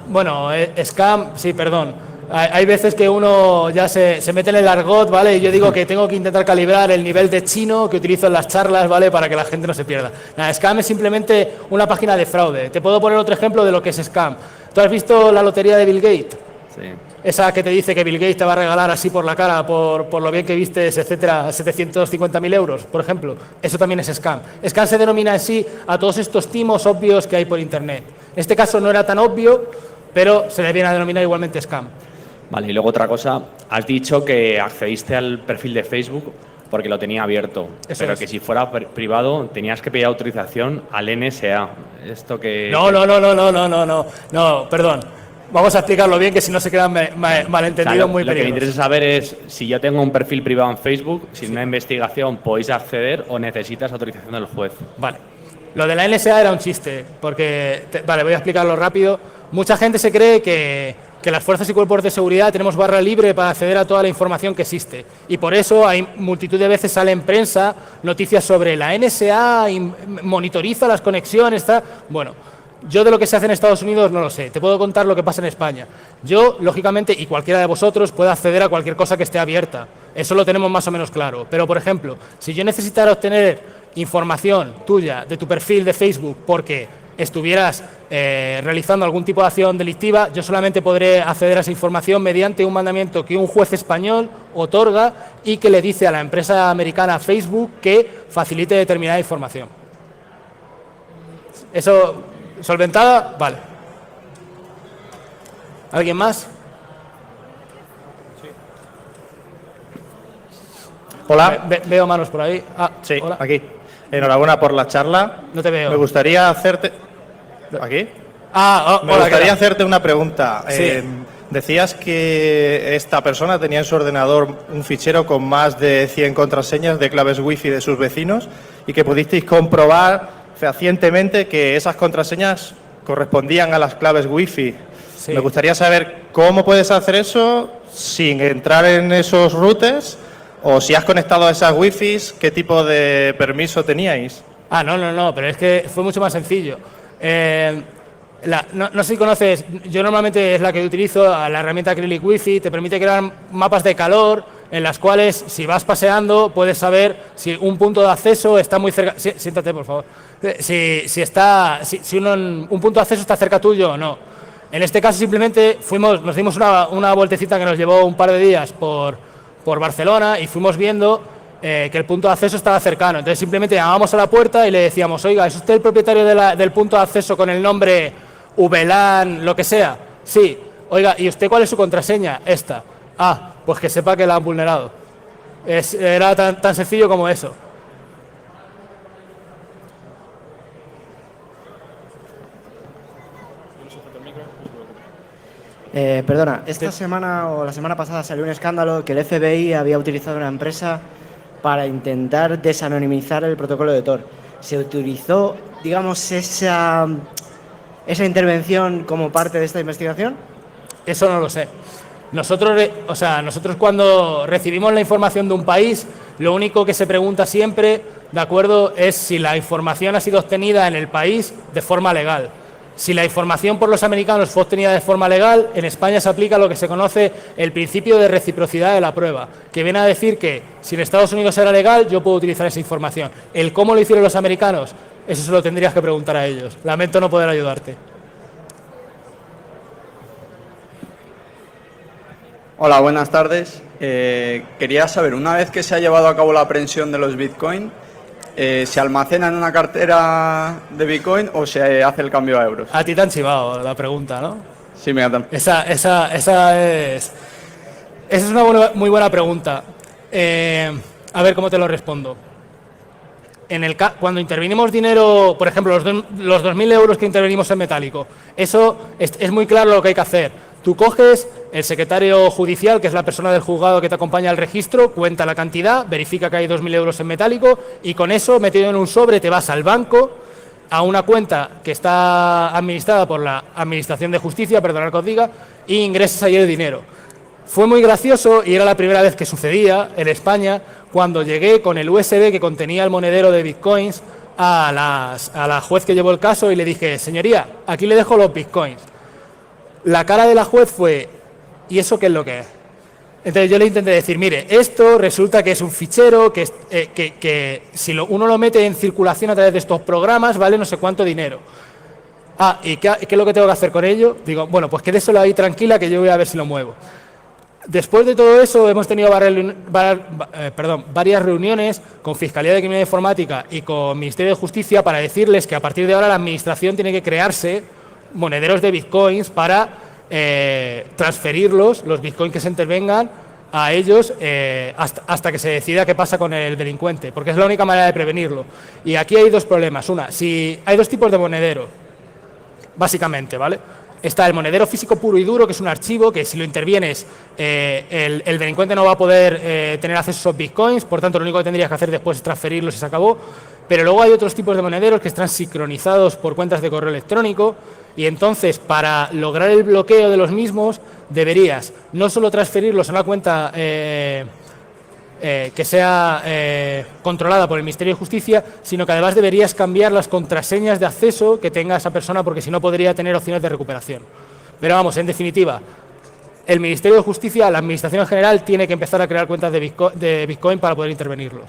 Bueno, scam, sí, perdón. Hay veces que uno ya se mete en el argot, ¿vale? Y yo digo que tengo que intentar calibrar el nivel de chino que utilizo en las charlas, ¿vale? Para que la gente no se pierda. Nada, scam es simplemente una página de fraude. Te puedo poner otro ejemplo de lo que es scam. ¿Tú has visto la lotería de Bill Gates? Sí. Esa que te dice que Bill Gates te va a regalar así por la cara, por lo bien que vistes, etcétera, 750.000 euros, por ejemplo. Eso también es scam. Scam se denomina en sí a todos estos timos obvios que hay por Internet. En este caso no era tan obvio, pero se le viene a denominar igualmente scam. Vale, y luego otra cosa, has dicho que accediste al perfil de Facebook porque lo tenía abierto, pero que si fuera privado tenías que pedir autorización al NSA. Esto que... No, perdón. Vamos a explicarlo bien, que si no se quedan malentendidos muy peligrosos. Lo que me interesa saber es si yo tengo un perfil privado en Facebook, si en una investigación podéis acceder o necesitas autorización del juez. Vale. Lo de la NSA era un chiste, porque... Vale, voy a explicarlo rápido. Mucha gente se cree que las fuerzas y cuerpos de seguridad tenemos barra libre para acceder a toda la información que existe. Y por eso hay multitud de veces sale en prensa noticias sobre la NSA, monitoriza las conexiones, tal. Bueno, yo de lo que se hace en Estados Unidos no lo sé. Te puedo contar lo que pasa en España. Yo, lógicamente, y cualquiera de vosotros puede acceder a cualquier cosa que esté abierta. Eso lo tenemos más o menos claro. Pero, por ejemplo, si yo necesitara obtener información tuya de tu perfil de Facebook porque estuvieras realizando algún tipo de acción delictiva, yo solamente podré acceder a esa información mediante un mandamiento que un juez español otorga y que le dice a la empresa americana Facebook que facilite determinada información. ¿Eso solventada? Vale. ¿Alguien más? Sí. Hola. Veo manos por ahí. Sí, hola. aquí. Enhorabuena por la charla. No te veo. Me gustaría hacerte... ¿Aquí? Me gustaría hacerte una pregunta. Sí. Decías que esta persona tenía en su ordenador un fichero con más de 100 contraseñas de claves wifi de sus vecinos y que pudisteis comprobar fehacientemente que esas contraseñas correspondían a las claves wifi. Sí. Me gustaría saber cómo puedes hacer eso sin entrar en esos routers, o si has conectado a esas wifis, ¿qué tipo de permiso teníais? No, pero es que fue mucho más sencillo. No sé si conoces, yo normalmente es la que utilizo, la herramienta Acrylic Wi-Fi, te permite crear mapas de calor en las cuales, si vas paseando, puedes saber si un punto de acceso está muy cerca. Siéntate, por favor. Si un punto de acceso está cerca tuyo o no. En este caso, simplemente nos dimos una vueltecita que nos llevó un par de días por Barcelona y fuimos viendo que el punto de acceso estaba cercano. Entonces, simplemente llamábamos a la puerta y le decíamos: oiga, ¿es usted el propietario del punto de acceso con el nombre VLAN, lo que sea? Sí. Oiga, ¿y usted cuál es su contraseña? Esta. Pues que sepa que la han vulnerado. Era tan sencillo como eso. Perdona, esta semana o la semana pasada salió un escándalo que el FBI había utilizado una empresa para intentar desanonimizar el protocolo de Tor. ¿Se utilizó, digamos, esa intervención como parte de esta investigación? Eso no lo sé. Nosotros cuando recibimos la información de un país, lo único que se pregunta siempre, ¿de acuerdo?, es si la información ha sido obtenida en el país de forma legal. Si la información por los americanos fue obtenida de forma legal, en España se aplica lo que se conoce el principio de reciprocidad de la prueba, que viene a decir que si en Estados Unidos era legal, yo puedo utilizar esa información. El cómo lo hicieron los americanos, eso se lo tendrías que preguntar a ellos. Lamento no poder ayudarte. Hola, buenas tardes. Quería saber, una vez que se ha llevado a cabo la aprehensión de los Bitcoin, ¿se almacena en una cartera de Bitcoin o se hace el cambio a euros? A ti te han chivado la pregunta, ¿no? Sí, me encanta. Esa es una muy buena pregunta. A ver cómo te lo respondo. Cuando intervinimos dinero, por ejemplo, los 2.000 euros que intervenimos en metálico, eso es muy claro lo que hay que hacer. Tú coges, el secretario judicial, que es la persona del juzgado que te acompaña al registro, cuenta la cantidad, verifica que hay 2.000 euros en metálico y con eso, metido en un sobre, te vas al banco, a una cuenta que está administrada por la Administración de Justicia, perdonad que os diga, y ingresas ahí el dinero. Fue muy gracioso y era la primera vez que sucedía en España cuando llegué con el USB que contenía el monedero de bitcoins a la juez que llevó el caso y le dije: señoría, aquí le dejo los bitcoins. La cara de la juez fue: ¿y eso qué es lo que es? Entonces yo le intenté decir: mire, esto resulta que es un fichero que si uno lo mete en circulación a través de estos programas vale no sé cuánto dinero. ¿Y qué es lo que tengo que hacer con ello? Digo, bueno, pues quédeselo ahí tranquila que yo voy a ver si lo muevo. Después de todo eso hemos tenido varias reuniones con Fiscalía de Criminalidad Informática y con Ministerio de Justicia para decirles que a partir de ahora la Administración tiene que crearse monederos de bitcoins para transferirlos, los bitcoins que se intervengan, a ellos hasta que se decida qué pasa con el delincuente, porque es la única manera de prevenirlo. Y aquí hay dos problemas. Hay dos tipos de monedero, básicamente, ¿vale? Está el monedero físico puro y duro, que es un archivo que si lo intervienes el delincuente no va a poder tener acceso a esos bitcoins, por tanto lo único que tendrías que hacer después es transferirlos y se acabó. Pero luego hay otros tipos de monederos que están sincronizados por cuentas de correo electrónico y entonces para lograr el bloqueo de los mismos deberías no solo transferirlos a una cuenta que sea controlada por el Ministerio de Justicia, sino que además deberías cambiar las contraseñas de acceso que tenga esa persona, porque si no podría tener opciones de recuperación. Pero vamos, en definitiva, el Ministerio de Justicia, la Administración en general, tiene que empezar a crear cuentas de Bitcoin para poder intervenirlos.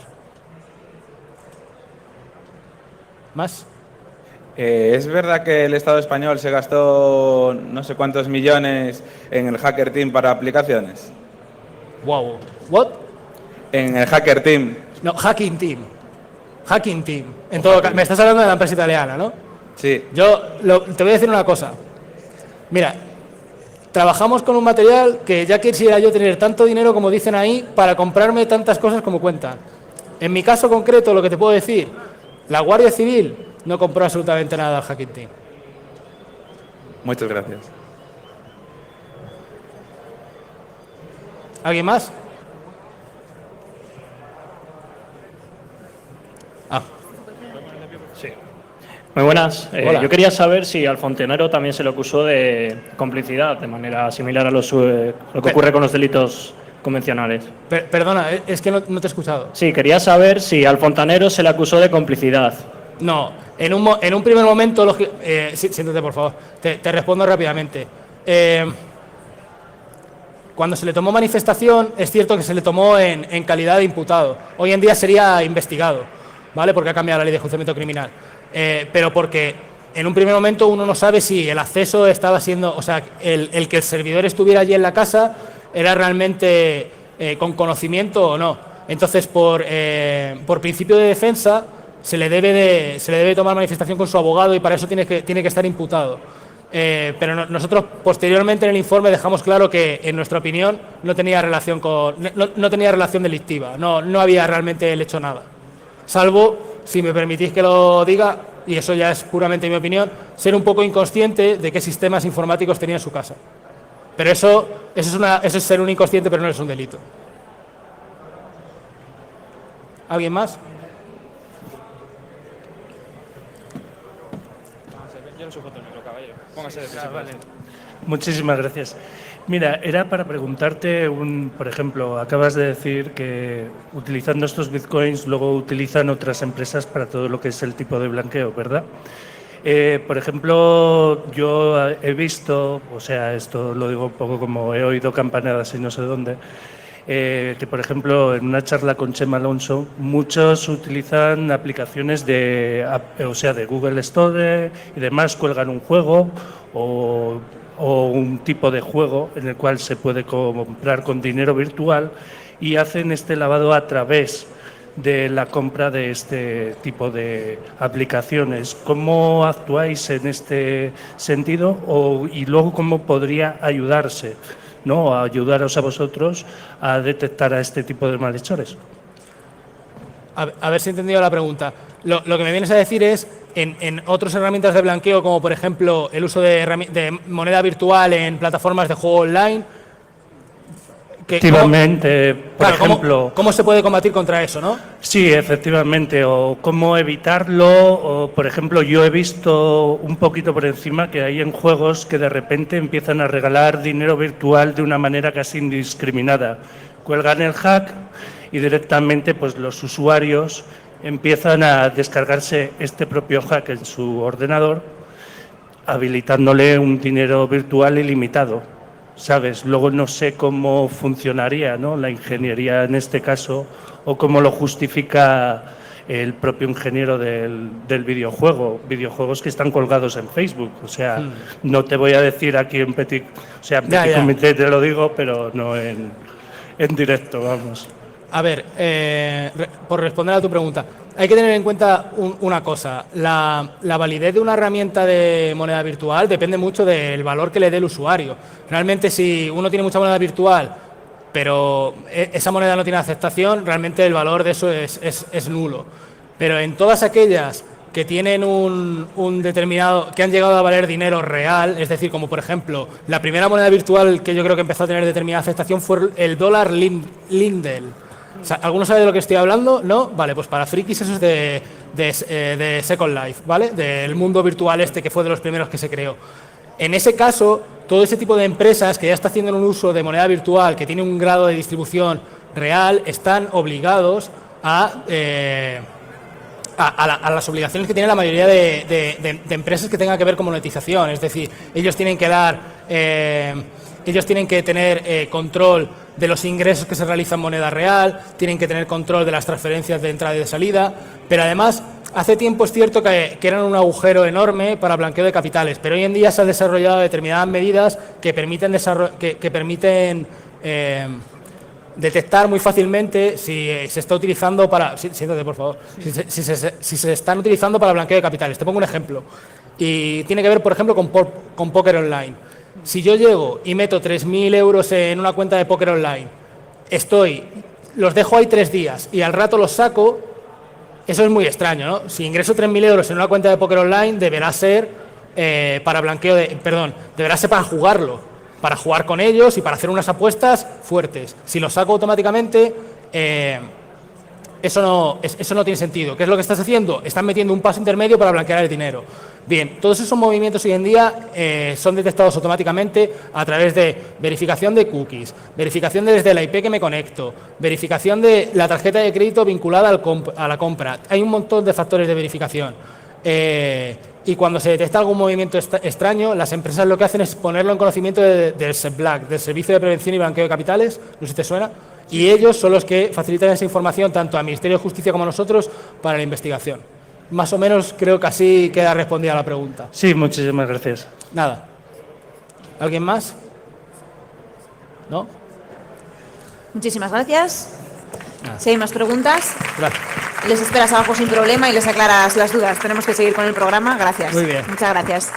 ¿Más? ¿Es verdad que el Estado español se gastó no sé cuántos millones en el Hacker Team para aplicaciones? Wow. ¿What? En el Hacker Team. No, Hacking Team. Hacking Team. En todo caso, me estás hablando de la empresa italiana, ¿no? Sí. Te voy a decir una cosa. Mira, trabajamos con un material que ya quisiera yo tener tanto dinero como dicen ahí para comprarme tantas cosas como cuentan. En mi caso concreto, lo que te puedo decir, la Guardia Civil no compró absolutamente nada al Hacking Team. Muchas gracias. ¿Alguien más? Sí. Muy buenas. Hola. Yo quería saber si al fontanero también se le acusó de complicidad, de manera similar a lo que ocurre con los delitos convencionales. Perdona, es que no te he escuchado. Sí, quería saber si al fontanero se le acusó de complicidad. No, en un primer momento, siéntate por favor, te respondo rápidamente. Cuando se le tomó manifestación, es cierto que se le tomó en calidad de imputado. Hoy en día sería investigado, ¿vale? Porque ha cambiado la ley de enjuiciamiento criminal. Pero porque en un primer momento uno no sabe si el acceso estaba siendo, o sea, el que el servidor estuviera allí en la casa era realmente con conocimiento o no. Entonces, por principio de defensa, se le debe tomar manifestación con su abogado y para eso tiene que estar imputado. Pero nosotros posteriormente en el informe dejamos claro que en nuestra opinión no tenía relación delictiva, no había realmente el hecho nada, salvo, si me permitís que lo diga, y eso ya es puramente mi opinión, ser un poco inconsciente de qué sistemas informáticos tenía en su casa. Pero eso es ser un inconsciente, pero no es un delito. ¿Alguien más? Muchísimas gracias. Mira, era para preguntarte, por ejemplo, acabas de decir que utilizando estos bitcoins luego utilizan otras empresas para todo lo que es el tipo de blanqueo, ¿verdad? Por ejemplo, yo he visto, o sea, esto lo digo un poco como he oído campanadas y no sé dónde, que por ejemplo en una charla con Chema Alonso muchos utilizan aplicaciones de Google Store y demás, cuelgan un juego o un tipo de juego en el cual se puede comprar con dinero virtual y hacen este lavado a través de la compra de este tipo de aplicaciones. ¿Cómo actuáis en este sentido? Y luego, ¿cómo podría ayudarse, ¿no? A ayudaros a vosotros a detectar a este tipo de malhechores? A ver si he entendido la pregunta. Lo que me vienes a decir es, en otras herramientas de blanqueo, como por ejemplo el uso de moneda virtual en plataformas de juego online, Efectivamente, por ejemplo... ¿Cómo se puede combatir contra eso, no? Sí, efectivamente, o cómo evitarlo, o por ejemplo yo he visto un poquito por encima que hay en juegos que de repente empiezan a regalar dinero virtual de una manera casi indiscriminada. Cuelgan el hack y directamente pues los usuarios empiezan a descargarse este propio hack en su ordenador, habilitándole un dinero virtual ilimitado. ¿Sabes? Luego no sé cómo funcionaría, ¿no?, la ingeniería en este caso, o cómo lo justifica el propio ingeniero del videojuego. Videojuegos que están colgados en Facebook. O sea, no te voy a decir aquí en Petit Comité, te lo digo, pero no en directo, vamos. A ver, por responder a tu pregunta, hay que tener en cuenta una cosa. La validez de una herramienta de moneda virtual depende mucho del valor que le dé el usuario. Realmente, si uno tiene mucha moneda virtual, pero esa moneda no tiene aceptación, realmente el valor de eso es nulo. Pero en todas aquellas que tienen un determinado, que han llegado a valer dinero real, es decir, como por ejemplo, la primera moneda virtual que yo creo que empezó a tener determinada aceptación fue el dólar Lindel. O sea, ¿alguno sabe de lo que estoy hablando? ¿No? Vale, pues para frikis eso es de Second Life, ¿vale? Del mundo virtual este que fue de los primeros que se creó. En ese caso, todo ese tipo de empresas que ya está haciendo un uso de moneda virtual que tiene un grado de distribución real, están obligados a las obligaciones que tiene la mayoría de empresas que tengan que ver con monetización. Es decir, ellos tienen que tener control de los ingresos que se realizan en moneda real, tienen que tener control de las transferencias de entrada y de salida, pero además hace tiempo es cierto que eran un agujero enorme para blanqueo de capitales, pero hoy en día se han desarrollado determinadas medidas que permiten detectar muy fácilmente si se está utilizando para... Siéntate, por favor. Si se están utilizando para blanqueo de capitales. Te pongo un ejemplo. Y tiene que ver, por ejemplo, con póker online. Si yo llego y meto 3.000 euros en una cuenta de póker online, los dejo ahí 3 días y al rato los saco, eso es muy extraño, ¿no? Si ingreso 3.000 euros en una cuenta de póker online, deberá ser para blanqueo deberá ser para jugarlo, para jugar con ellos y para hacer unas apuestas fuertes. Si lo saco automáticamente, eso no tiene sentido. ¿Qué es lo que estás haciendo? Estás metiendo un paso intermedio para blanquear el dinero. Bien, todos esos movimientos hoy en día son detectados automáticamente a través de verificación de cookies, verificación desde la IP que me conecto, verificación de la tarjeta de crédito vinculada a la compra. Hay un montón de factores de verificación. Y cuando se detecta algún movimiento extraño, las empresas lo que hacen es ponerlo en conocimiento del SEBLAC, del Servicio de Prevención y Blanqueo de Capitales, no sé si te suena, y ellos son los que facilitan esa información tanto al Ministerio de Justicia como a nosotros para la investigación. Más o menos creo que así queda respondida la pregunta. Sí, muchísimas gracias. Nada. ¿Alguien más? ¿No? Muchísimas gracias. Si hay más preguntas, Gracias. les esperas abajo sin problema y les aclaras las dudas. Tenemos que seguir con el programa. Gracias. Muy bien. Muchas gracias.